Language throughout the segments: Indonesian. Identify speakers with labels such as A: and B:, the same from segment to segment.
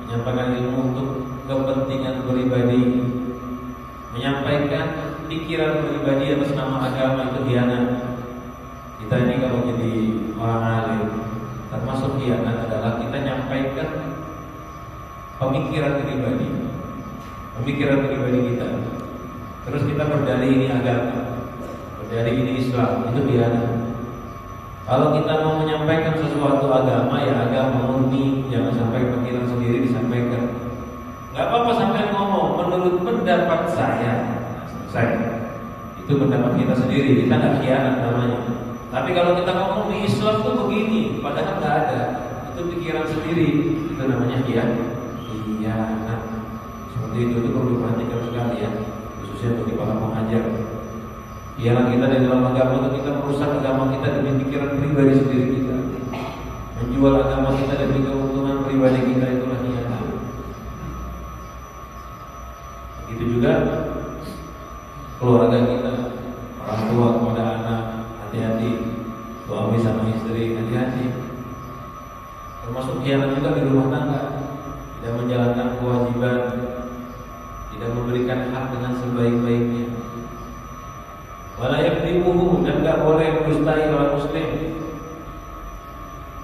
A: menyampaikan ilmu untuk kepentingan pribadi, menyampaikan pikiran pribadi atas nama agama itu khianat. Kita ini kalau jadi orang alim, termasuk khianat adalah kita nyampaikan pemikiran pribadi kita. Terus kita berdalih ini agama, berdalih ini Islam, itu khianat. Kalau kita mau menyampaikan sesuatu agama, ya agama murni, jangan sampai pikiran sendiri disampaikan. Gak apa-apa sampai ngomong menurut pendapat saya. Itu pendapat kita sendiri, kita nggak khianat namanya. Tapi kalau kita ngomong di Islam tuh begini, padahal nggak ada, itu pikiran sendiri, itu namanya khianat. Seperti itu perlu diperhatikan sekali ya, khususnya bagi para pengajar. Khianat kita di dalam agama itu kita merusak agama kita demi pikiran pribadi sendiri kita, menjual agama kita demi keuntungan pribadi kita, itulah khianat. Begitu juga keluarga kita, orang tua kepada anak, hati-hati. Suami sama istri, hati-hati. Termasuk khianat juga di rumah tangga, tidak menjalankan kewajiban, tidak memberikan hak dengan sebaik-baiknya. Wala yakdzibuhu, dan tidak boleh mendustai orang muslim.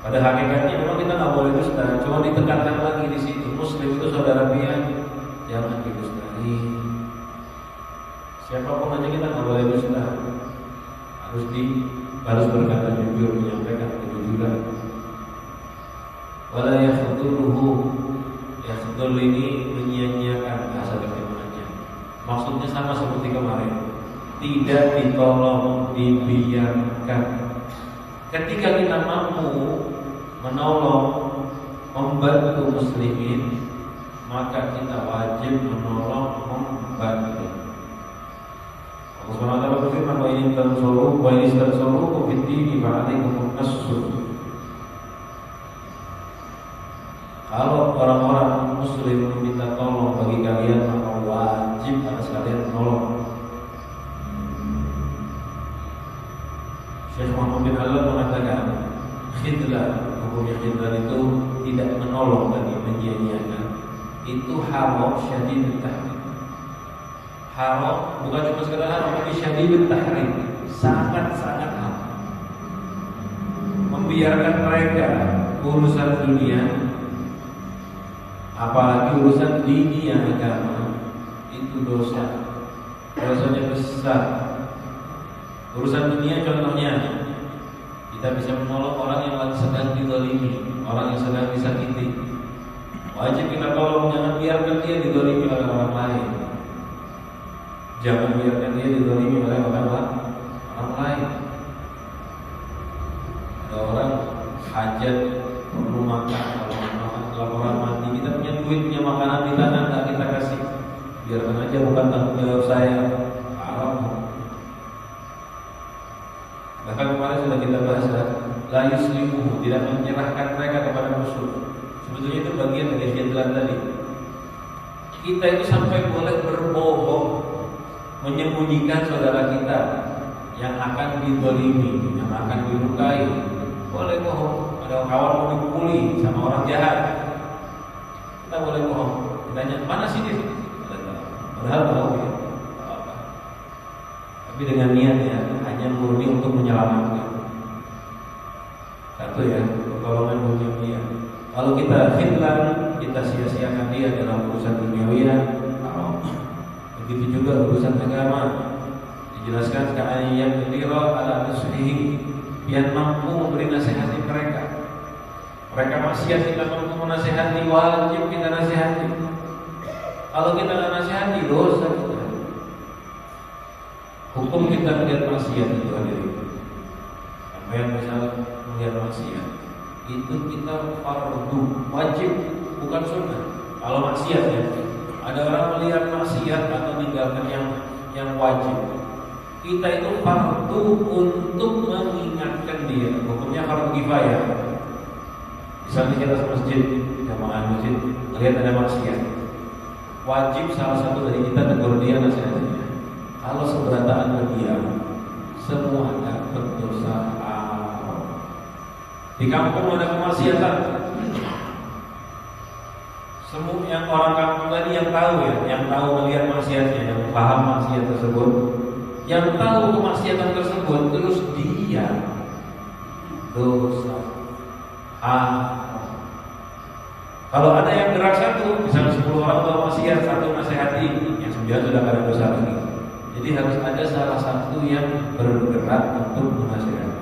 A: Pada hakikatnya memang kita nggak boleh dusta, cuma ditekankan lagi di situ, muslim itu saudara pian, jangan didustai. Siapapun aja kita nggak boleh dusta, harus berkata jujur, menyampaikan kejujuran. Wala yakhdhuluhu, yakhdhul ini menyia-nyiakan bahasa terjemahannya. Maksudnya sama seperti kemarin, tidak ditolong, dibiarkan. Ketika kita mampu menolong, membantu muslimin, maka kita wajib menolong, membantu. Allah SWT berfirman, wa in tansuruhu fid dini fa'alaikum an-nasr. Kalau orang-orang muslim meminta tolong bagi kalian, maka wajib atas kalian menolong. Syekh Muhammad bin Allah mengatakan, khidlah, hukumnya khidlah itu tidak menolong tadi, menyia-nyiakan. Itu haram syadidut tahrim. Haram, bukan cuma sekedar haram, tapi syadidut tahrim, sangat-sangat haram. Membiarkan mereka urusan dunia, apalagi urusan dini yang agama, itu dosa. Dosanya besar. Urusan dunia contohnya, kita bisa menolong orang yang lagi sedang dizalimi, orang yang sedang disakiti. Wajib kita tolong, jangan biarkan dia dizalimi oleh orang lain. Jangan biarkan dia dizalimi oleh orang lain. Ada orang hajat perlu makan, kalau orang mati, kita punya duit, punya makanan di tangan, nggak kita kasih, biarkan aja, bukan tanggung jawab saya. Haram. Bahkan kemarin sudah kita bahas, la yuslimuhu, tidak menyerahkan mereka kepada musuh. Sebetulnya itu bagian dari khidlah tadi. Kita itu sampai boleh berbohong, menyembunyikan saudara kita yang akan dizalimi, yang akan dilukai. Boleh bohong. Ada kawan mau dipukuli sama orang jahat, kita boleh bohong. Ditanya, mana sih dia? Padahal tahu ya. Tapi dengan niatnya hanya murni untuk menyelamatkan. Satu ya, pertolongan dunia. Kalau kita khidlan, kita sia-siakan dia dalam urusan duniawiya, haram. Begitu juga urusan agama. Dijelaskan ka'an yaqdira ala nusrihi, yang mampu memberi nasihat mereka. Mereka maksiat, kita mampu menasihati, wajib kita nasihati. Kalau kita nggak nasihati, dosa kita. Hukum kita melihat maksiat itu hadirin. Sampai yang misal melihat maksiat, itu kita fardu, wajib, bukan sunnah. Kalau maksiat ya, ada orang melihat maksiat atau tinggalkan yang wajib, kita itu fardu untuk mengingatkan dia. Hukumnya fardu kifayah. Misalnya kita ke masjid, jamaah masjid, melihat ada maksiat, wajib salah satu dari kita tegur dia, nasihatnya. Kalau seberataan berdiam, semua dapat dosa haram. Di kampung ada kemaksiatan, semua yang orang kampung tadi yang tahu ya, yang tahu melihat maksiatnya, yang paham maksiat tersebut, yang tahu kemaksiatan tersebut terus dia dosa. Kalau ada yang gerak satu, misalnya 10 orang tahu maksiat, satu nasihati, yang 9 sudah ada dosa lagi. Jadi harus ada salah satu yang bergerak untuk menasihati.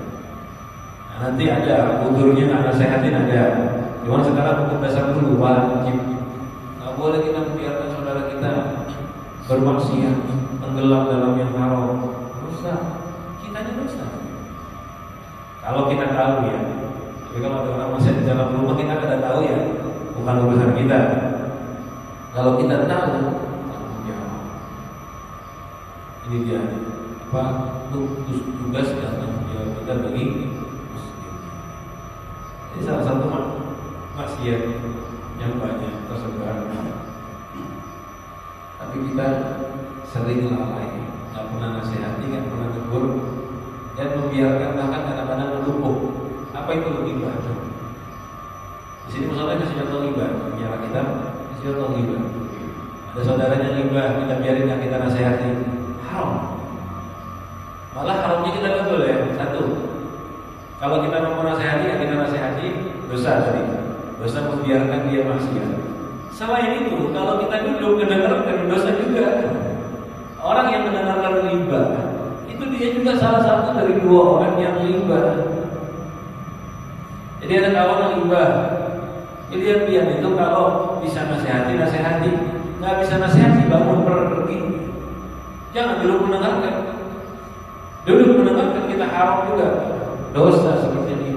A: Nah, nanti ada budurnya nggak nasehatin ada. Cuma sekarang hukum dasar dulu wajib. Nggak boleh kita membiarkan saudara kita bermaksiat, tenggelam dalam yang haram. Dosa, kitanya dosa. Kalau kita tahu ya. Tapi kalau ada orang masih di dalam rumah kita tidak tahu ya, bukan urusan kita. Kalau kita tahu, ya, ini dia apa tugas dan tanggung jawab kita bagi muslim. Ini salah satu maksiat yang banyak tersebar. Tapi kita sering lalai, nggak pernah nasihati, nggak pernah tegur, dan membiarkan bahkan kadang-kadang mendukung. Apa itu ghibah? Di sini masalahnya kasih contoh ghibah. Menyala kita kasih contoh ghibah. Ada saudaranya ghibah, kita biarin nggak kita nasihati, haram. Malah haramnya kita nggak boleh. Satu, kalau kita mau nasihati, ya kita nasihati, dosa tadi. Dosa membiarkan dia maksiat. Selain itu, kalau kita duduk mendengarkan dosa juga. Orang yang mendengarkan ghibah itu dia juga salah satu dari dua orang yang ghibah. Jadi ada kawan ghibah. Pilihan itu kalau bisa nasihati, nggak bisa nasihati, bangun pergi. Jangan duduk mendengarkan. Duduk mendengarkan kita haram juga. Dosa seperti ini.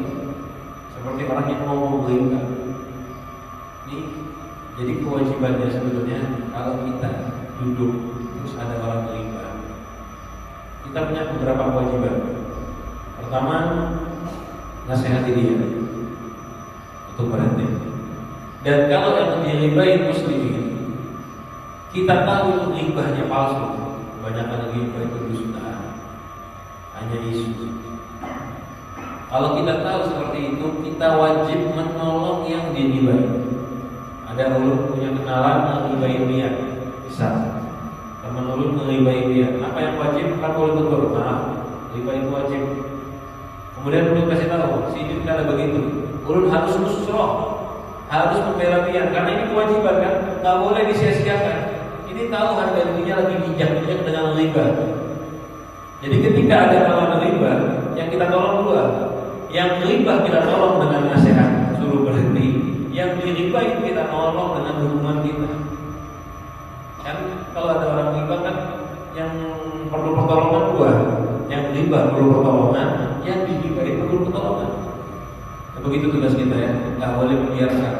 A: Seperti orang yang mau ghibah. Ini jadi kewajibannya sebetulnya kalau kita duduk terus ada orang ghibah. Kita punya beberapa kewajiban. Pertama, nasihati dia untuk berhenti. Dan kalau yang diribain muslimin, kita tahu ghibahnya palsu. Kebanyakan ghibah itu dusta, hanya isu. Kalau kita tahu seperti itu, kita wajib menolong yang diribain. Ada ulun punya kenalan ngeribain dia, bisa. Teman ulun ngeribain dia. Apa yang wajib? Kan boleh tegur, maaf, ngeribain itu wajib. Kemudian ulun kasih tahu, si ini tidak ada begitu. Ulun harus nusroh, harus membela dia, karena ini kewajiban kan, nggak boleh disia-siakan. Ini tahu harga dirinya lagi bijak-bijak dengan riba. Jadi ketika ada kawan riba, yang kita tolong dua, yang riba kita tolong dengan nasihat, suruh berhenti. Yang diribain kita tolong dengan dukungan kita. Kan kalau ada orang riba kan yang perlu pertolongan dua, yang riba perlu pertolongan, yang diribain perlu pertolongan. Begitu tugas kita ya, nggak boleh membiarkan.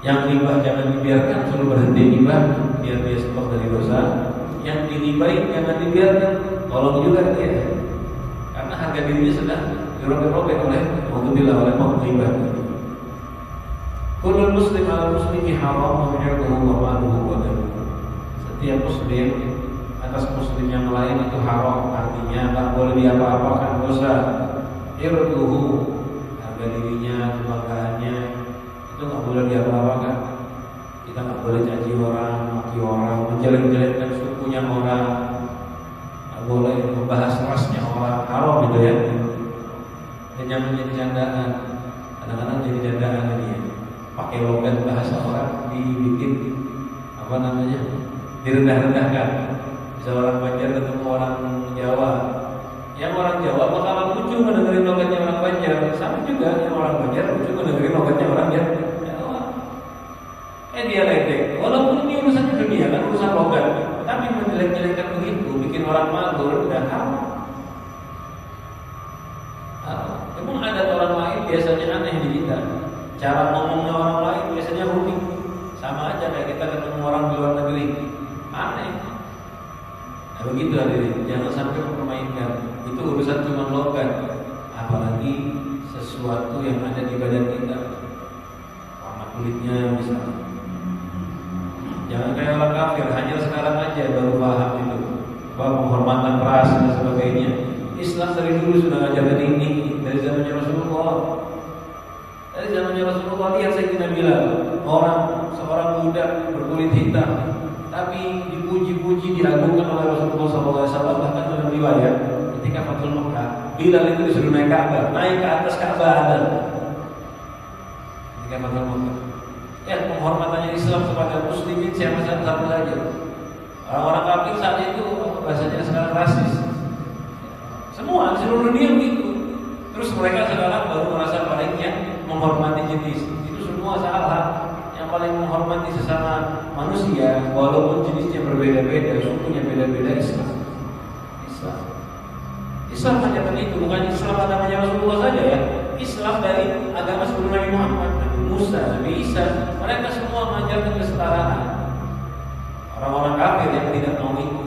A: Yang riba jangan dibiarkan, suruh berhenti riba, biar dia stop dari dosa. Yang diribain jangan dibiarkan, tolong juga dia. Karena harga dirinya sedang dirobek-robek oleh riba. Kullu muslim ala muslimi haram ma'irduhu wa maluhu wa damuhu. Setiap muslim atas muslim yang lain itu haram, artinya tak boleh diapa-apakan, dosa. Irduhu, harga dirinya, kebanggaannya itu tak boleh diapa-apakan. Kita tak boleh caci orang, maki orang, menjelek-jelekkan sukunya orang, tak boleh membahas rasnya orang, haram gitu ya. Dan jangan jadi candaan, kadang-kadang jadi candaan ini ya. Pakai logat bahasa orang dibikin apa namanya, direndah-rendahkan. Bisa orang Banjar ketemu orang Jawa, yang orang Jawa bakalan lucu mendengarin logatnya orang Banjar, sama juga yang orang Banjar lucu mendengarin logatnya orang Jawa. Dia ledek, walaupun ini urusan dunia kan urusan logat, tapi menjelek-jelekkan begitu bikin orang malu dan haram. Memang ada orang lain biasanya aneh di kita. Cara ngomongnya orang lain biasanya rumit. Sama aja kayak kita ketemu orang di luar negeri, aneh. Nah begitu hadirin, jangan sampai mempermainkan. Itu urusan cuma logat, apalagi sesuatu yang ada di badan kita. Warna kulitnya misalnya. Jangan kayak orang kafir, hanya sekarang aja baru paham itu bahwa penghormatan ras dan sebagainya. Islam dari dulu sudah ngajarin ini, dari zamannya Rasulullah. Dari zamannya Rasulullah, lihat Sayyidina Bilal, seorang budak berkulit hitam, Nabi dipuji-puji, diagungkan oleh Rasulullah SAW. Bahkan dalam riwayat ketika Fathul Makkah, Bilal itu disuruh naik Ka'bah, naik ke atas Ka'bah ada. Ketika Fathul Makkah, ya penghormatannya Islam kepada Muslimin siapa saja. Orang-orang kafir saat itu bahasanya sekarang rasis. Semua di seluruh dunia begitu. Terus mereka sekarang baru merasa paling yang menghormati jenis. Itu semua salah. Yang paling menghormati sesama manusia, walaupun jenisnya berbeda-beda, sukunya beda-beda, Islam mengajarkan itu, bukan Islam agamanya Rasulullah saja ya. Islam dari agama sebelum Nabi Muhammad, Nabi Musa, Nabi Isa, mereka semua mengajarkan kesetaraan. Orang-orang kafir yang tidak mau itu.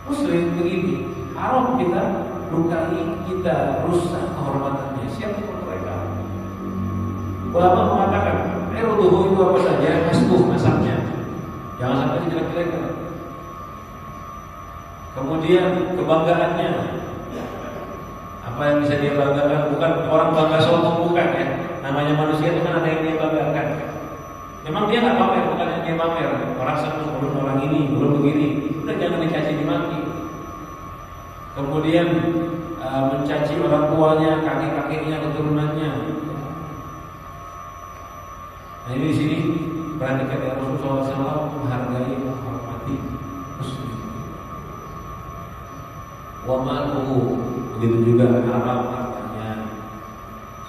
A: Muslim begini, haram kita lukai, kita rusak kehormatannya. Siapa pun mereka. Ulama mengatakan, eroduhu itu apa saja, masbuh nasabnya. Jangan sampai dijelek-jelekan. Kemudian kebanggaannya, apa yang bisa dia banggakan? Bukan orang bangga sombong, bukan ya. Namanya manusia itu kan ada yang dia banggakan. Memang dia nggak pamer, bukan yang dia pamer. Orang satu belum orang ini, belum begini. Udah jangan dicaci dimaki. Kemudian mencaci orang tuanya, kakek-kakeknya, keturunannya. Nah ini di sini perhatikan ya, Rasulullah SAW menghargai, menghormati Muslim. Wa ma'luhu, begitu juga haram hartanya.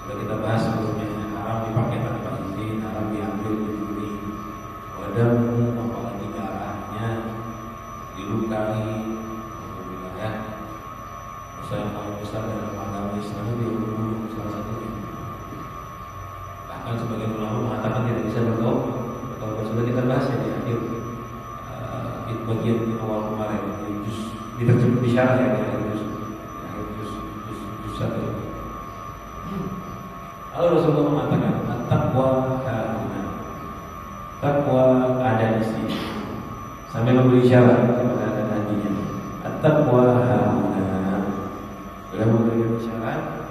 A: Sudah kita bahas sebelumnya, haram dipakai tanpa izin, haram diambil dicuri. Wadamu, apalagi darahnya dilukai, ya. Usaha paling besar dalam agama Islam itu dibunuh salah satunya. Bahkan sebagian ulama mengatakan tidak bisa bertaubat. Sudah kita bahas ya di akhir bagian awal kemarin di syarah ya, di akhir juz 1. Lalu Rasulullah mengatakan, "At-taqwa hahuna." Takwa ada di sini. Sambil memberi isyarat kepada tadinya. At-taqwa hahuna. Beliau memberi isyarat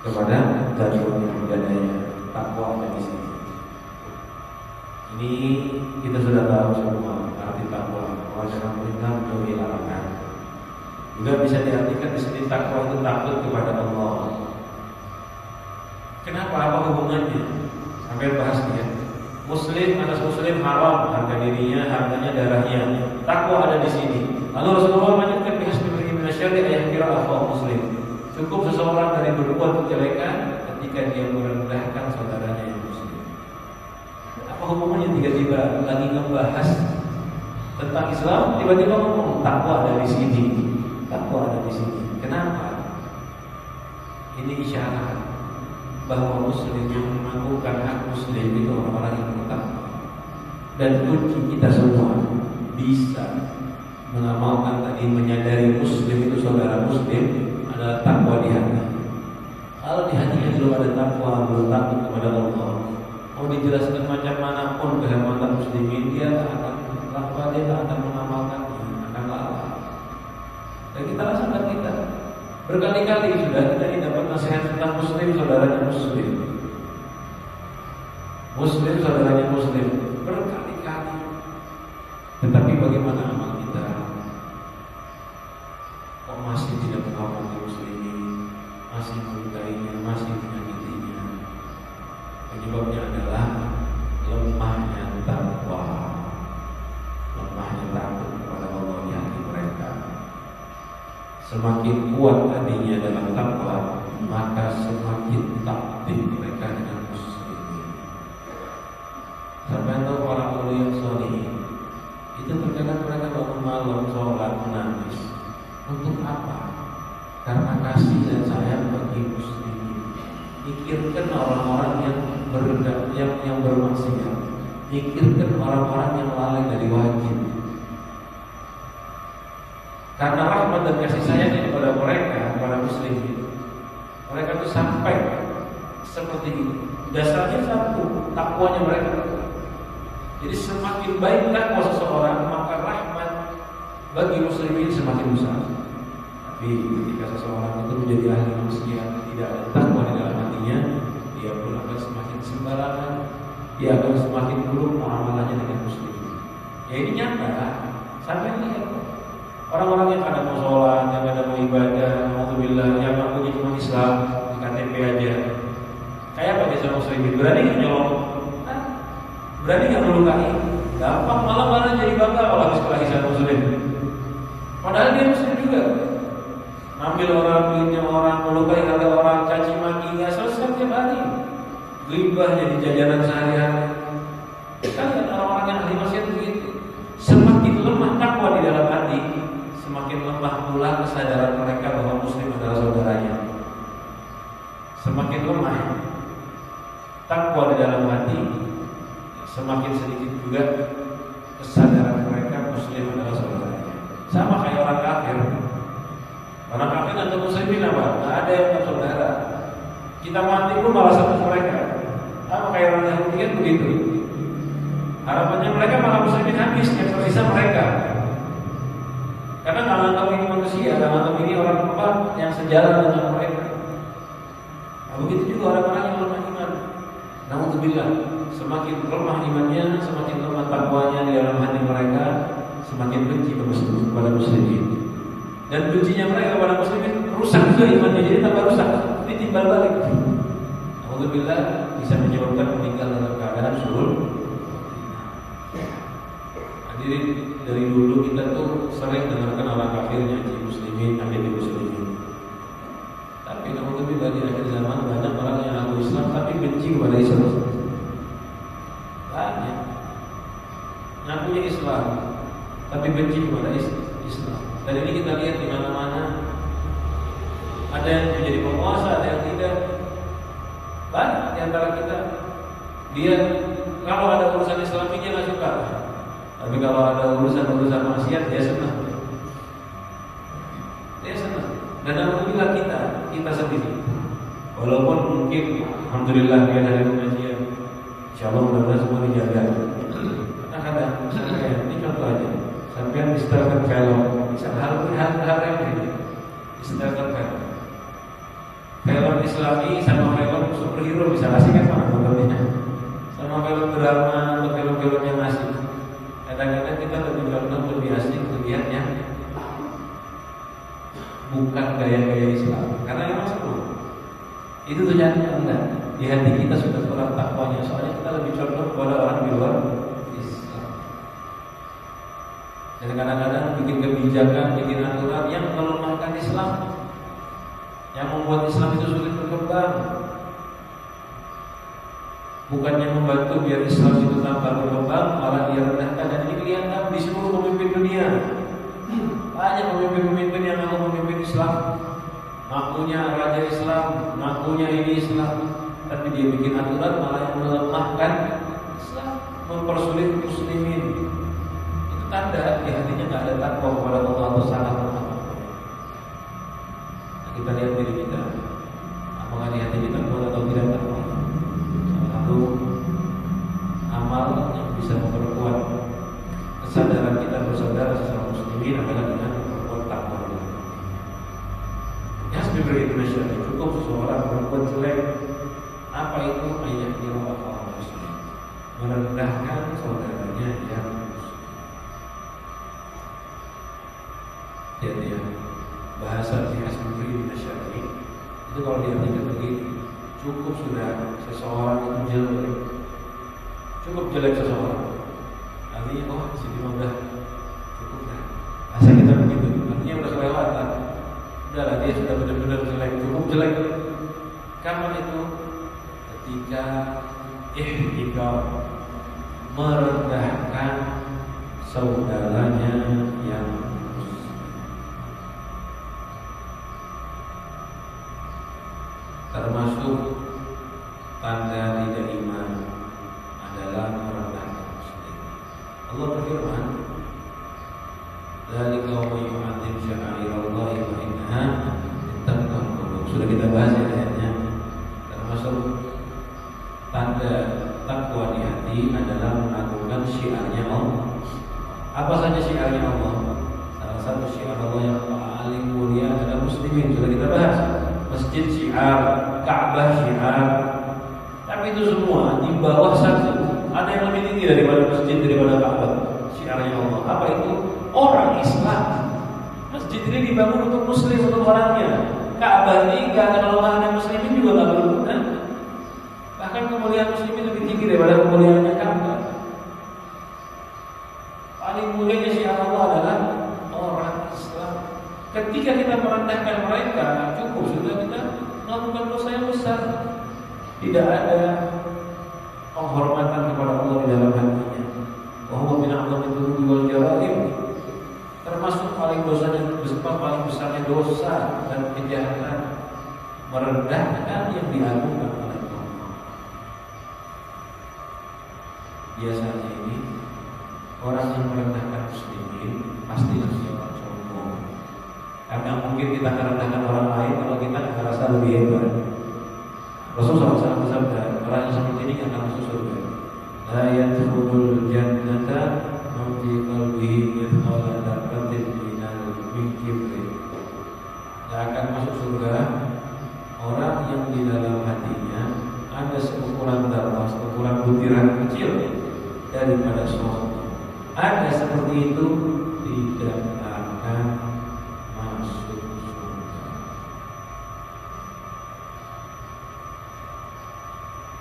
A: kepada dadanya. Takwa ada di sini. Ini kita sudah tahu semua arti takwa. Wajib perintah menjauhi larangan. Juga bisa diartikan di sini takwa itu takut kepada Allah. Kenapa? Apa hubungannya? Sampai bahas dia. Muslim, atas Muslim haram harga dirinya, harganya, darahnya. Takwa ada di sini. Lalu Rasulullah menyebutkan bihas diberi minasyari ayat kira afal Muslim. Cukup seseorang dari berbuat kejelekan ketika dia merendahkan saudaranya yang Muslim. Apa hubungannya tiba-tiba lagi ngebahas tentang Islam, tiba-tiba ngomong takwa ada di sini. Takwa ada di sini. Kenapa? Ini isyarat bahwa Muslim yang melakukan hak Muslim itu orang-orang yang bertakwa. Dan kunci kita semua bisa mengamalkan tadi, menyadari Muslim itu saudara Muslim adalah takwa di hati. Kalau di hatinya belum ada takwa, belum takut kepada Allah, mau dijelaskan macam manapun kehormatan Muslimin, dia tak akan takwa, dia tak akan mengamalkannya, akan lalai. Dan kita rasakan kita berkali-kali sudah kita dapat nasihat tentang Muslim saudaranya Muslim, Muslim saudaranya Muslim berkali-kali. Tetapi bagaimana amal kita? Kok masih tidak menghormati Muslimin, masih melukainya, masih menyakitinya? Penyebabnya adalah lemahnya takwa, lemahnya takut kepada Allah di hati mereka. Semakin kuat hatinya dalam takwa, maka semakin taktik mereka dengan Muslimin. Sampai tahu para mulia soleh itu terkadang mereka bangun malam sholat menangis. Untuk apa? Karena kasih dan sayang bagi Muslimin. Pikirkan orang-orang yang bermaksiat. Pikirkan orang-orang yang lalai dari wajib. Karena rahmat dan kasih sayang kepada mereka, kepada Muslimin, mereka itu sampai seperti itu. Dasarnya satu, takwanya mereka. Jadi semakin baik takwa seseorang, maka rahmat bagi Muslimin semakin besar. Tapi ketika seseorang itu menjadi ahli maksiat, tidak ada takwa di dalam hatinya, dia pun akan semakin sembarangan dia akan semakin buruk muamalahnya dengan muslim. Ya ini nyata. Sampai lihat orang-orang yang kadang mau sholat, yang kadang mau ibadah, alhamdulillah, yang ngakunya cuma Islam, di KTP aja. Kayak apa desa muslimin? Berani nggak nyolong? Berani nggak melukai? Gampang, malah jadi bangga kalau habis kelahiran muslim. Padahal dia muslim juga. Ambil orang, duitnya orang, melukai harga orang, caci maki, nggak selesai tiap hari. Ghibah jadi jajanan sehari-hari. Kan orang-orang yang ahli maksiat begitu. Semakin lemah takwa di dalam hati, semakin lemah pula kesadaran mereka bahwa muslim adalah saudaranya. Semakin lemah takwa di dalam hati, semakin sedikit juga kesadaran mereka muslim adalah saudaranya. Sama kayak orang kafir. Orang kafir atau muslimin apa? Nggak ada yang bersaudara. Kita mati pun malah sama mereka. Sama kayak orang Yahudi kan begitu. Harapannya mereka malah muslimin habis, yang tersisa mereka. Karena nggak anggap ini manusia, nggak anggap ini orang apa yang sejalan dengan mereka. Nah, begitu juga orang-orang yang lemah iman. Namun bilang, semakin lemah imannya, semakin lemah takwanya di dalam hati mereka, semakin benci kepada muslimin. Dan bencinya mereka kepada muslimin rusak juga imannya, jadi tambah rusak. Ini timbal balik. Namun bilang bisa menyebabkan meninggal dalam keadaan sulul. Jadi dari dulu kita tuh sering dengarkan orang kafir nyaji muslimin, nyaji muslimin. Tapi alhamdulillah di akhir zaman banyak orang yang ngaku Islam tapi benci kepada Islam. Banyak ngakunya Islam tapi benci kepada Islam. Dan ini kita lihat di mana-mana. Ada yang menjadi penguasa, ada yang tidak. Banyak di antara kita. Dia kalau ada urusan Islami dia nggak suka. Tapi kalau ada urusan maksiat dia senang. Dia senang. Dan alhamdulillah kita sendiri. Walaupun mungkin alhamdulillah dia dari pengajian. Insyaallah mudah-mudahan semua dijaga. Kadang-kadang misalnya ini contoh aja. Sampai disetelkan film, bisa hal-hal remeh. Disetelkan film. Film Islami sama film superhero bisa asik kan mana nontonnya? Sama film drama atau film-film yang asik. Kadang-kadang kita lebih condong lebih asik melihatnya bukan gaya-gaya Islam, karena memang seru. Itu terjadi enggak di hati kita sudah kurang takwanya, soalnya kita lebih condong kepada orang di luar Islam. Dan kadang-kadang bikin kebijakan, bikin aturan yang melemahkan Islam, yang membuat Islam itu sulit berkembang. Bukannya membantu biar Islam itu tambah berkembang, malah dia rendahkan. Dan ini kelihatan di seluruh pemimpin dunia. Banyak pemimpin-pemimpin yang mau memimpin Islam, ngakunya raja Islam, ngakunya ini Islam, tapi dia bikin aturan malah yang melemahkan Islam, mempersulit muslimin. Itu tanda di hatinya nggak ada takwa kepada Allah atau sangat lemah. Nah, kita lihat diri kita, apakah di hati kita kuat atau tidak takwa. Satu amal yang bisa memperkuat kesadaran kita bersaudara sesama muslimin adalah dengan memperkuat takwa. Ya, sebagai Indonesia cukup seseorang berbuat jelek. Apa itu ayat dirahmat Allah muslim? Merendahkan saudaranya yang muslim. Jadi bahasa jihad sebagai Indonesia itu kalau diartikan begini. Cukup sudah seseorang itu jelek. Cukup jelek seseorang. Artinya oh sini udah cukup dah. Asal kita begitu. Artinya udah kelewatan. Udahlah dia sudah benar-benar jelek. Cukup jelek. Kapan itu? Ketika ihtikar, merendahkan saudaranya yang termasuk tanda tidak iman adalah merendahkan muslim. Allah berfirman, "Dzalika wa yu'adzim sya'airallahi wa innaha taqwal qulub." Sudah kita bahas ya ayatnya. Termasuk tanda takwa di hati adalah mengagungkan syiarnya Allah. Apa saja syiarnya Allah? Salah satu syiar Allah yang paling mulia adalah muslimin. Sudah kita bahas. Masjid syiar, Ka'bah syiar, tapi itu semua di bawah satu Mana yang lebih tinggi daripada masjid, daripada Ka'bah? Syiarnya Allah. Apa itu? Orang Islam. Masjid ini dibangun untuk muslim, untuk orangnya. Ka'bah ini kalau nggak ada muslimin juga nggak berguna. Bahkan kemuliaan muslimin lebih tinggi daripada kemuliaannya Ka'bah. Paling mulianya syiar Allah adalah orang Islam. Ketika kita merendahkan mereka, cukup sudah kita melakukan dosa yang besar. Tidak ada penghormatan kepada Allah di dalam hatinya. Wa huwa min a'zami dzunubi wal jaraim. Termasuk paling besarnya dosa dan kejahatan merendahkan yang diagungkan oleh Allah. Biasanya ini orang yang merendahkan muslimin pasti orang sombong. Karena mungkin kita merendahkan orang lain kalau kita merasa lebih hebat. Rasulullah SAW bersabda, orang yang seperti ini akan masuk surga. La yadkhulul jannata man fi qalbihi mithqala dzarratin min kibrin. Tidak akan masuk surga orang yang di dalam hatinya ada seukuran darah, seukuran butiran kecil daripada sombong. Ada seperti itu tidak akan masuk surga.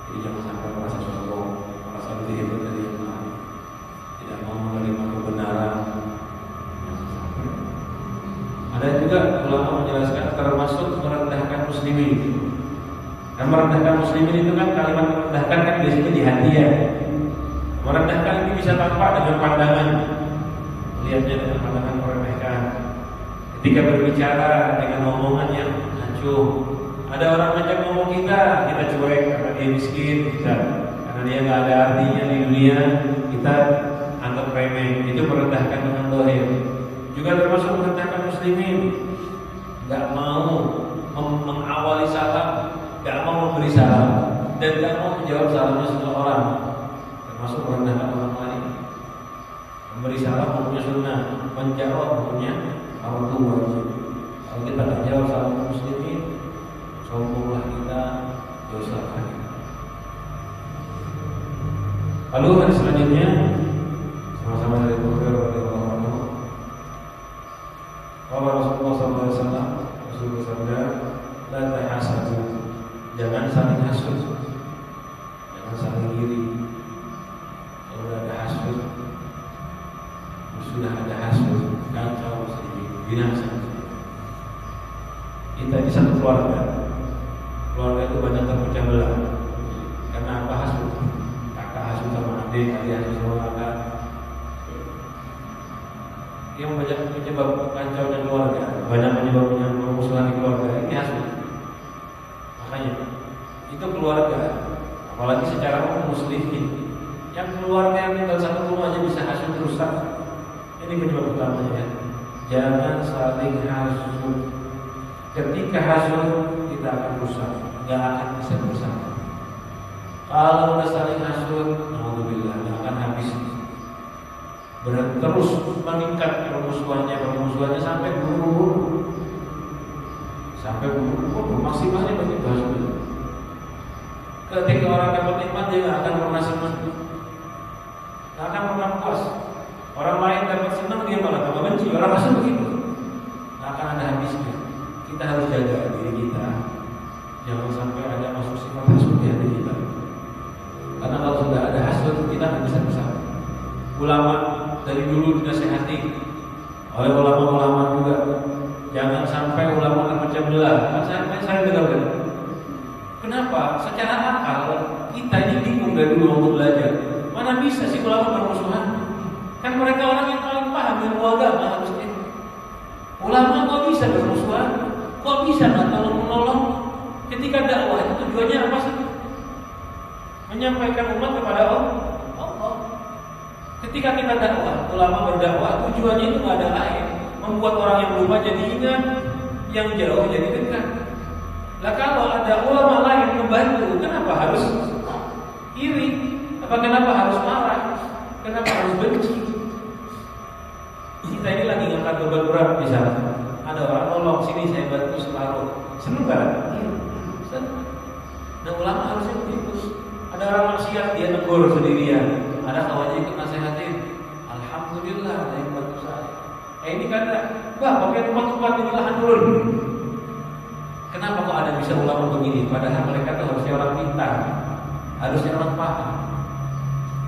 A: Jadi jangan sampai merasa sombong, merasa lebih hebat dari yang lain, tidak mau menerima kebenaran. Ada juga ulama menjelaskan termasuk merendahkan muslimin. Dan merendahkan muslimin itu kan kalimat merendahkan kan biasanya di hati ya. Merendahkan ini bisa tampak dengan pandangan, melihatnya dengan pandangan meremehkan. Ketika berbicara dengan omongan yang acuh, ada orang ngajak ngomong kita cuek karena dia miskin, karena dia nggak ada artinya di dunia, kita anggap remeh. Itu merendahkan dengan dohir. Juga termasuk merendahkan muslimin, nggak mau mengawali salam, nggak mau memberi salam, dan nggak mau menjawab salamnya seseorang. Termasuk merendahkan orang lain. Memberi salam hukumnya sunnah, menjawab hukumnya fardu wajib. Kalau kita tak jawab salam muslimin, sombonglah kita, dosa kita. Lalu hadis selanjutnya sama-sama dari Bukhari radhiyallahu anhu. Qala Rasulullah sallallahu alaihi wasallam, Rasulullah sabda, la tahasadu. Jangan saling hasud. Jangan saling iri. Sudah ada hasud, kacau sedikit, binasa. Kita di satu keluarga itu banyak terpecah belah. Karena apa? Hasud. Kakak hasud sama adik, adik hasud sama kakak. Yang banyak penyebab kacaunya keluarga, banyak penyebabnya permusuhan di keluarga, ini hasud. Makanya itu keluarga, apalagi secara muslimin. Yang keluarga yang tinggal satu rumah aja bisa hasud rusak. Ini penyebab utamanya. Jangan saling hasud. Ketika hasud kita akan rusak, nggak akan bisa bersama. Kalau udah saling hasud, alhamdulillah nggak akan habis. Terus meningkat permusuhannya sampai bunuh-bunuh, maksimalnya begitu hasud. Ketika orang dapat nikmat dia nggak akan pernah senang, nggak akan pernah puas. Orang lain dapat senang dia malah tambah benci. Orang hasud begitu, nggak akan ada habisnya. Kita harus jaga diri kita, jangan sampai ada masuk sifat hasud di hati kita. Karena kalau sudah ada hasud, kita tidak bisa bersama. Ulama dari dulu dinasihati oleh ulama-ulama juga, jangan sampai ulama terpecah belah. Saya dengar. Kenapa? Secara akal kita ini bingung dari dulu untuk belajar. Mana bisa sih ulama bermusuhan? Kan mereka orang yang paling paham ilmu agama harusnya. Ulama kok bisa bermusuhan? Kok bisa nggak tolong menolong? Ketika dakwah itu tujuannya apa sih? Menyampaikan umat kepada Allah. Ketika kita dakwah, ulama berdakwah, tujuannya itu nggak ada lain, membuat orang yang lupa jadi ingat, yang jauh jadi dekat. Lah kalau ada ulama lain membantu, kenapa harus iri? Kenapa harus marah? Kenapa harus benci? Kita ini lagi ngangkat beban berat misalnya. Ada orang nolong, sini saya bantu separuh. Seneng kan? Seneng. Nah ulama harusnya begitu. Ada orang maksiat dia negur sendirian, ada kawannya ikut nasihatin. Alhamdulillah ada yang bantu saya. Ini kata, bah pakai tempat-tempat di lahan turun. Kenapa kok ada bisa ulama begini? Padahal mereka tuh harusnya orang pintar, harusnya orang paham.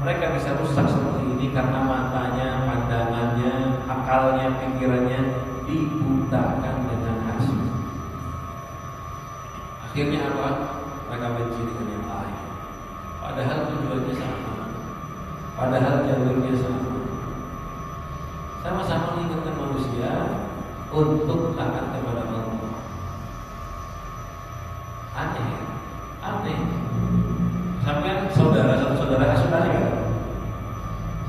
A: Mereka bisa rusak seperti ini karena matanya, pandangannya, akalnya, pikirannya dibutakan dengan hasud. Akhirnya apa? Mereka benci dengan yang lain. Padahal tujuannya sama, padahal jalurnya sama. Sama-sama mengingatkan manusia untuk taat kepada Allah. Aneh. Sampai satu saudara hasud aneh kan?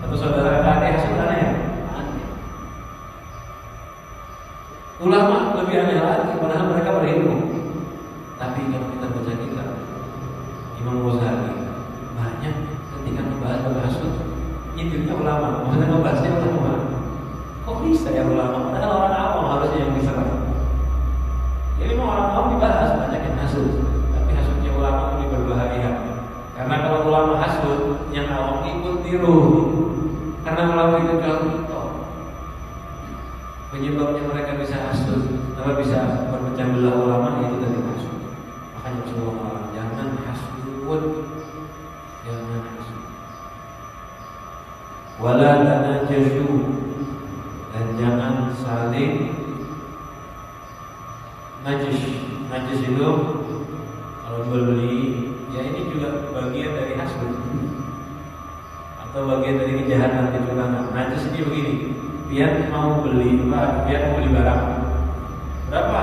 A: Satu saudara kakak hasud aneh. Ulama lebih aneh lagi, padahal mereka berilmu. Tapi kalau kita baca kitab Imam Ghazali banyak ketika membahas hasud, intinya ulama, maksudnya membahasnya ulama. Kok bisa ya ulama? Padahal orang awam harusnya yang diserang. Jadi memang orang awam dibahas banyak yang hasud, tapi hasudnya ulama lebih berbahaya. Karena kalau ulama hasud, yang awam ikut tiru. Karena ulama itu contoh. Penyebabnya mereka bisa hasud, apa bisa berpecah belah ulama itu dari hasud. Makanya Rasulullah jangan hasud, jangan hasud. Wala tanajashu, dan jangan saling najis. Najis itu kalau jual beli, ya ini juga bagian dari hasud atau bagian dari kejahatan, kecurangan. Najis ini begini, dia mau beli barang berapa?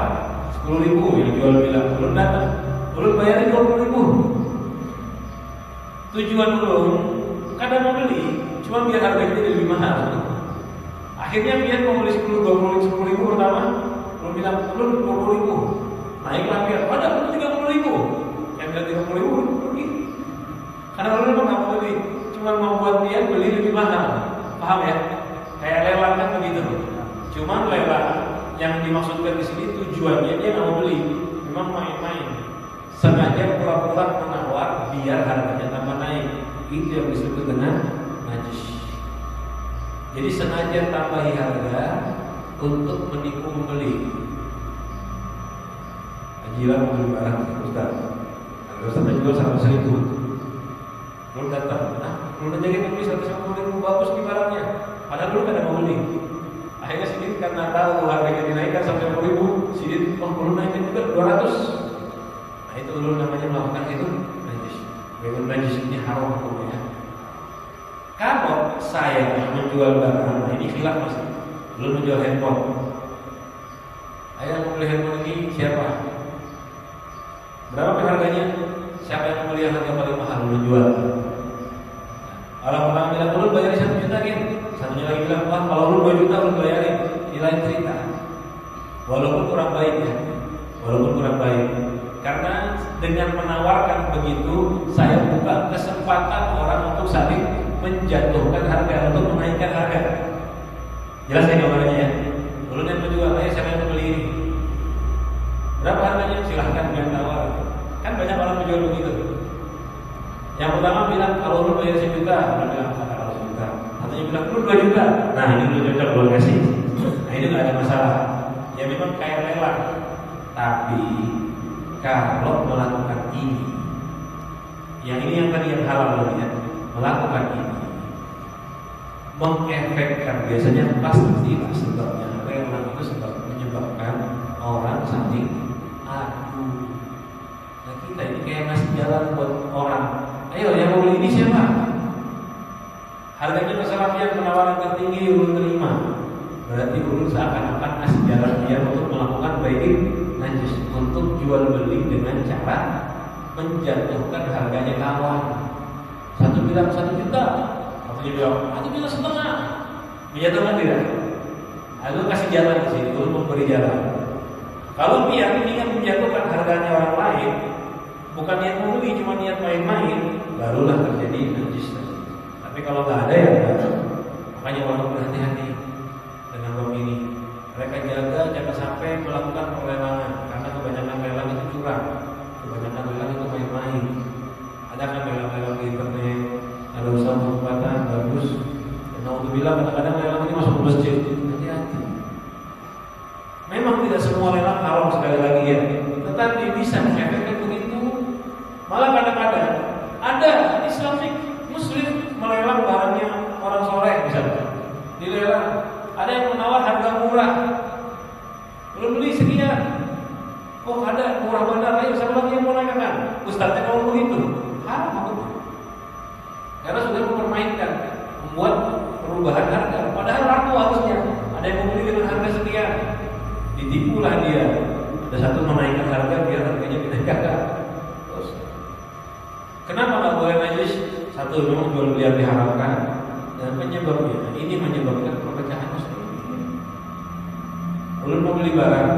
A: 10.000 yang jual bilang, ulun datang, ulun bayarin 20.000. Tujuan ulun kadang mau beli, cuma biar harganya jadi lebih mahal. Akhirnya dia mau beli 10.000 pertama, ulun bilang ulun 20.000, naiklah biar, padahal 30.000, yang bilang 30.000 pergi. Karena ulun memang nggak mau beli, cuma mau buat dia beli lebih mahal, paham ya? Kayak lelang kan begitu. Cuma lelang yang dimaksudkan di sini tujuannya dia nggak mau beli, memang main-main, sengaja pura-pura menawar biar harganya tambah naik. Itu yang disebut dengan najis. Jadi sengaja tambahi harga untuk menipu pembeli. Ajilah mau beli barang, Ustaz. Ustaz jual 100.000. Lu datang, lu jadi pembeli 150.000, bagus di barangnya. Padahal lu kan mau beli. Akhirnya Sidin karena tahu harganya dinaikkan sampai 10.000, Sidin lu naikin juga 200. Nah itu lu namanya melakukan itu najis. Memang najis ini haram hukumnya. Kalau saya menjual barang, nah ini khilaf mas. Lu menjual handphone. Ayah mau beli handphone ini siapa? Berapa harganya? Siapa yang mau beli yang harga paling mahal lu jual? Kalau orang bilang lu bayar 1 juta kan? Satunya lagi bilang, wah kalau lu 2 juta lu bayarin. Ini lain cerita. Walaupun kurang baik ya, walaupun kurang baik. Karena dengan menawarkan begitu, saya buka kesempatan orang untuk saling menjatuhkan harga, untuk menaikkan harga. Jelas ya gambarnya ya? Dulu yang menjual, siapa yang membeli ini? Berapa harganya? Silahkan biar tawar. Kan banyak orang menjual begitu. Yang pertama bilang, kalau lu bayar 1 juta, orang bilang, kalau 1 juta. Satunya bilang, lu 2 juta. Nah ini lu cocok, lu kasih. Nah ini gak ada masalah. Ya memang kayak lelang. Tapi kalau melakukan ini, yang ini yang tadi yang halal ya, melakukan ini mengefekkan, biasanya pastilah sebabnya lelang itu sebab menyebabkan orang saling adu. Nah kita ini kayak ngasih jalan buat orang, ayo yang mau beli ini siapa? Harganya kesalahan penawaran tertinggi ulun terima. Berarti ulun seakan-akan ngasih jalan dia untuk melakukan bai'in najis, untuk jual beli dengan cara menjatuhkan harganya kawan. Satu bilang 1 juta, satunya bilang 1 juta setengah. Menjatuhkan tidak? Aku kasih jalan di sini, ulun memberi jalan. Kalau dia ingin menjatuhkan harganya orang lain, bukan niat membeli, cuma niat main-main, barulah terjadi najis. Tapi kalau nggak ada ya, makanya orang berhati-hati dengan bab ini. Mereka jaga jangan sampai melakukan perlelangan, karena kebanyakan lelang itu curang, kebanyakan lelang itu main-main. Ada kan lelang-lelang di internet, ada usaha pengobatan bagus. Karena untuk bilang kadang-kadang lelang ini masuk ke masjid. Hati-hati. Memang tidak semua lelang haram sekali lagi ya, tetapi bisa mengefekkan begitu. Malah kadang-kadang ada Islamic Muslim melelang barangnya orang soleh misalnya. Dilelang, ada yang menawar harga murah. Belum beli sekian. Oh ada murah benar, ayo siapa lagi yang mau naikkan? Ustadznya kalau begitu, haram. Karena sudah mempermainkan, membuat perubahan harga. Padahal laku harusnya. Ada yang membeli dengan harga sekian, ditipulah dia. Ada satu menaikkan harga biar harganya dinaikkan. Terus, kenapa nggak boleh najis? Satu, memang jual beli yang diharamkan, dan penyebabnya ini menyebabkan perpecahan muslim. Belum mau beli barang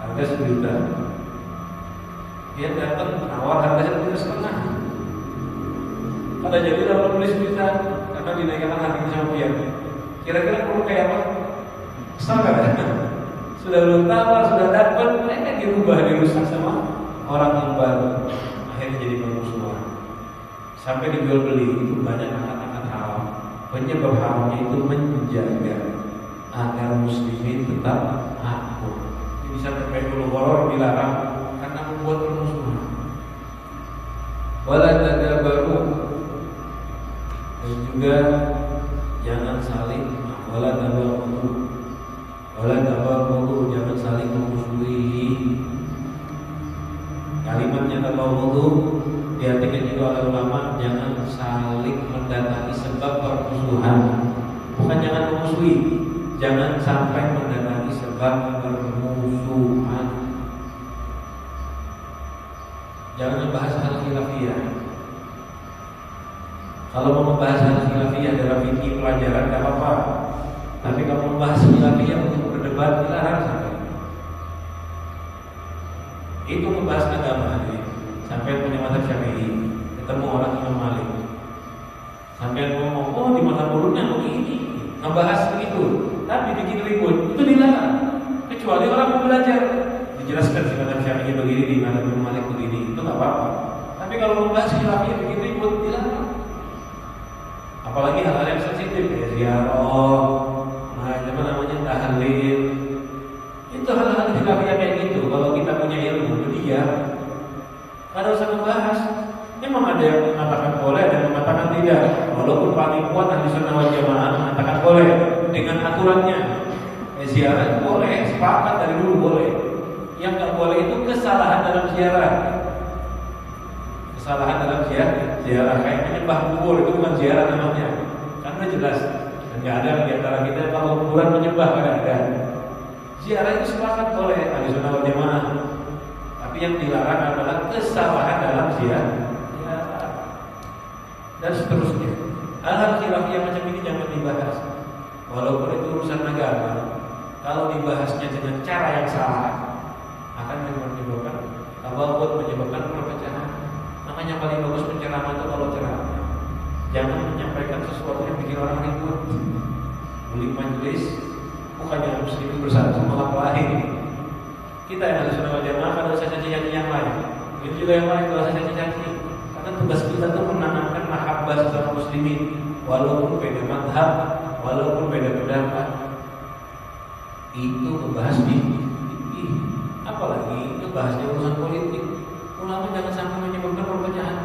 A: harga 1 juta, dia datang menawar harga 1,5 juta. Pada jadi dalam beli 1 juta karena dinaikkan harganya sama dia. Kira-kira perlu kayak apa? Kesal kan? Sudah belum tawar, sudah dapat, mereka dirubah, dirusak sama orang yang baru. Akhirnya jadi permusuhan. Sampai dijual beli itu banyak anak-anak haram. Penyebab haramnya itu menjaga agar muslimin tetap akur. Bisa terkait horor dilarang karena membuat permusuhan. Wala tadabaru, dan juga jangan saling wala tabaghadu, jangan saling memusuhi. Kalimatnya tabaghadu diartikan juga oleh ulama, jangan saling mendatangi sebab permusuhan. Bukan jangan memusuhi, jangan sampai mendatangi sebab permusuhan. Jangan membahas hal khilafiyah. Kalau mau membahas hal khilafiyah dalam fikih pelajaran tidak apa-apa. Tapi kalau membahas khilafiyah untuk berdebat dilarang sampai. Itu membahas agama ini. Sampai punya mazhab Syafi'i, ketemu orang Imam Malik. Sampai ngomong, oh di mazhab ulumnya begini, ngebahas begitu. Tapi bikin ribut, itu dilarang. Kecuali orang mau belajar, dijelaskan si mazhab Syafi'i begini, di mazhab Imam Malik begini, itu nggak apa-apa. Tapi kalau membahas khilafiyah bikin ribut, dilarang. Apalagi hal-hal yang sensitif kayak ziarah, tahlil. Itu hal-hal khilafiyah kayak gitu. Kalau kita punya ilmu, berdiam, nggak usah membahas. Memang ada yang mengatakan boleh, ada yang mengatakan tidak. Walaupun paling kuat ahli sunnah wal jamaah mengatakan boleh dengan aturannya. Ziarah boleh, sepakat dari dulu boleh. Yang nggak boleh itu kesalahan dalam ziarah. Kesalahan dalam ziarah kayak menyembah kubur, itu bukan ziarah namanya. Karena jelas, nggak ada di antara kita kalau kuburan menyembah, nggak ada. Ziarah itu sepakat boleh ahli sunnah wal jamaah. Tapi yang dilarang adalah kesalahan dalam ziarah dan seterusnya. Hal-hal khilafiyah macam ini jangan dibahas. Walaupun itu urusan agama, kalau dibahasnya dengan cara yang salah akan menyebabkan tabaghut, menyebabkan perpecahan. Makanya paling bagus penceramah itu kalau ceramah jangan menyampaikan sesuatu yang bikin orang ribut. Beli majelis bukannya muslimin bersatu malah lain. Kita yang harus sunnah wal jamaah pada caci yang lain. Ini juga yang lain kalau caci. Karena tugas kita itu menanamkan mahabbah sesama muslimin, walaupun beda mazhab, walaupun beda pendapat. Itu membahas fikih, apalagi membahasnya urusan politik. Ulama jangan sampai menyebabkan perpecahan.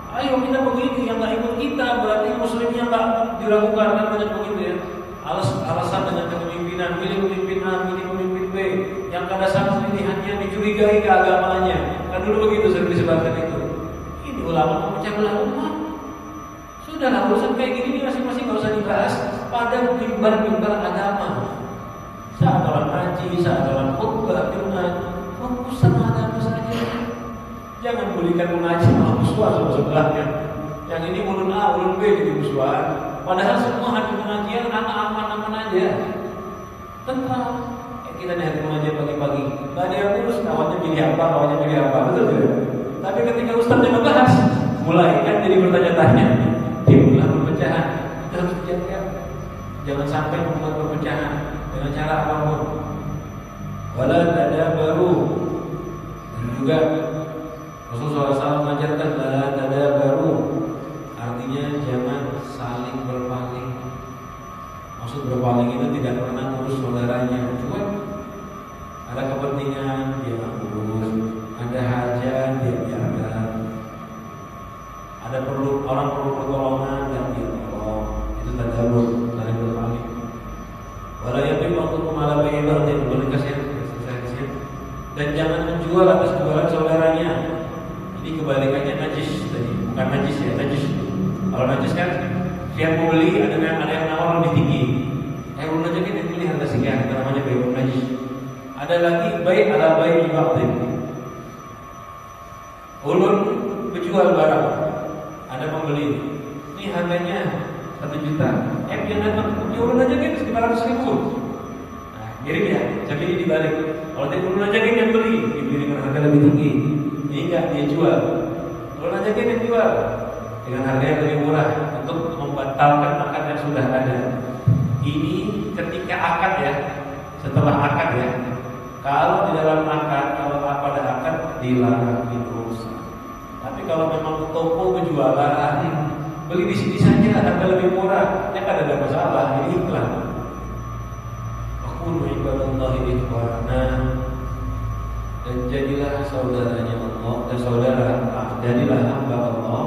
A: Ayo kita begini, yang nggak ikut kita berarti muslimnya nggak diragukan kan dengan begitu ya. Alasan dengan kepemimpinan, pilih pemimpin A, pilih pemimpin B, yang kada sama pilihannya dicurigai keagamaannya. Kan dulu begitu sering disebarkan itu. Ini ulama memecah belah umat. Sudahlah urusan kayak gini masing-masing nggak usah dibahas pada mimbar-mimbar agama. Saat orang haji, saat orang khutbah, Jumat, fokus sama agama saja. Jangan berikan mengaji sama musuhan sama sebelahnya. Yang ini ulun A, ulun B jadi musuhan. Padahal semua hari pengajian aman-aman aja. Tentram. Kita nih hari pengajian pagi-pagi, nggak ada yang urus kawannya pilih apa, betul tidak? Tapi ketika ustadznya membahas, mulai kan jadi bertanya-tanya, timbullah perpecahan. Kita harus dijaga. Jangan sampai membuat perpecahan dengan cara apapun. Wala tadabaru, dan juga Rasulullah SAW mengajarkan la tadabaru, artinya jangan saling berpaling. Maksud berpaling itu tidak pernah ngurus saudaranya, cuma ada kepentingan dia ngurus, ada hajat dia biarkan, ada orang perlu pertolongan dan dia tolong. Itu tadabur, saling berpaling. Walau yatim waktu kemala bai'ah dan boleh kasih. Dan jangan menjual atas jualan saudaranya. Ini kebalikannya najis tadi, bukan najis ya, najis. Kalau najis kan tiap mau beli ada yang nawar lebih tinggi. Ulun aja kan beli harga sekian, itu namanya bai'un najis. Ada lagi bai' ala bai' batil. Ulun menjual barang, ada pembeli. Ini harganya 1 juta. Dia datang, ulun aja kan 500.000. Nah, mirip ya, tapi ini dibalik. Kalau dia ulun aja kan yang beli, dibeli dengan harga lebih tinggi. Ini enggak, dia jual. Ulun aja kan yang jual dengan harga yang lebih murah untuk membatalkan akad yang sudah ada. Ini ketika akad ya, setelah akad ya. Kalau di dalam akad, kalau pada akad dilarang berusaha. Tapi kalau memang toko penjualan, beli di sini saja harga lebih murah, ya kan ada masalah, ini iklan. Aqulu ibadallahi ikhwana, dan jadilah saudaranya Allah, dan saudara, jadilah hamba Allah,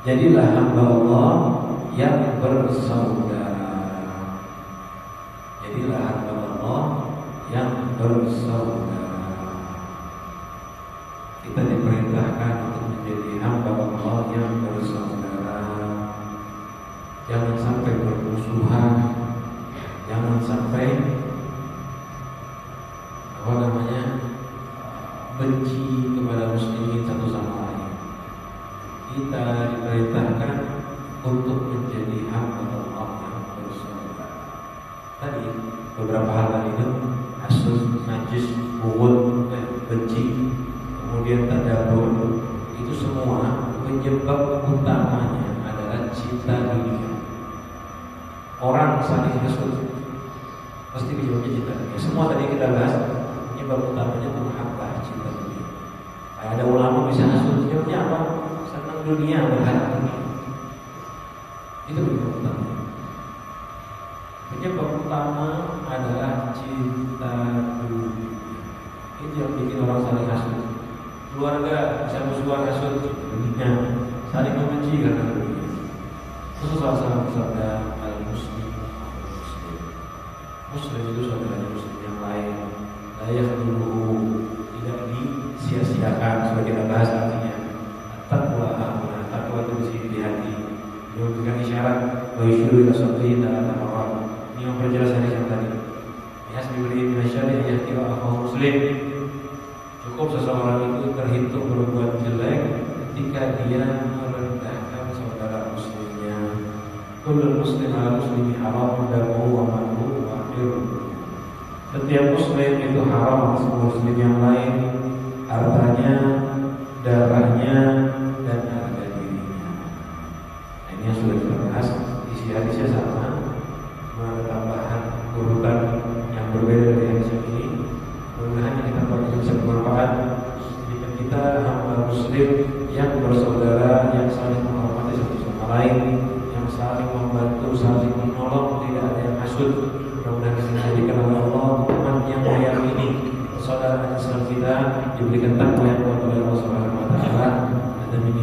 A: jadilah hamba Allah yang bersaudara. Jadilah hamba Allah yang bersaudara. Kita diperintahkan untuk menjadi hamba Allah yang bersaudara. Jangan sampai bermusuhan, jangan sampai benci kepada muslimin satu sama lain. Kita diperintahkan untuk menjadi hamba Allah yang bersaudara. Tadi beberapa hal tadi itu hasud, najis, bughd, benci, kemudian tadabbur, itu semua penyebab utamanya adalah cinta dunia. Orang saling hasud pasti penyebabnya cinta dunia. Semua tadi kita bahas penyebab utamanya itu mahabbah, cinta dunia. Kayak ada ulama bisa hasud, penyebabnya apa? Senang dunia, berharap dunia. Itu penyebab utama. Penyebab utama adalah cinta dunia. Itu yang bikin orang saling hasud. Keluarga bisa musuhan hasud dunia, saling membenci karena dunia. Rasulullah SAW bersabda, al-muslim al-muslim. Muslim itu saudaranya muslim yang lain. Layak dulu, tidak disia-siakan. Sebagai kita bahas artinya takwa, takwa itu di sini di hati. Dia memberikan isyarat bahwa isyuru ila sabri dan al-marwah. Ini memperjelas hadis yang tadi. Hasbi beri minasyari ayat kira akhahu muslim. Cukup seseorang itu terhitung berbuat jelek ketika dia merendahkan saudara muslimnya. Kullu muslim ala muslimi haram damuhu wa maluhu wa akhiruhu. Setiap muslim itu haram atas muslim yang lain, hartanya, darahnya, dan harga dirinya. Ini yang sudah kita bahas. Isi hadisnya sama, cuma ada tambahan urutan yang berbeda dari hadis ini. Mudah-mudahan kita bisa bermanfaat jika kita hamba muslim yang bersaudara, yang saling menghormati satu sama lain, yang saling membantu, saling menolong, tidak ada yang hasud. Mudah-mudahan kita dijadikan oleh Allah teman yang meyakini persaudaraan Islam kita, diberikan takwa yang kuat oleh Allah Subhanahu wa taala. Dan ini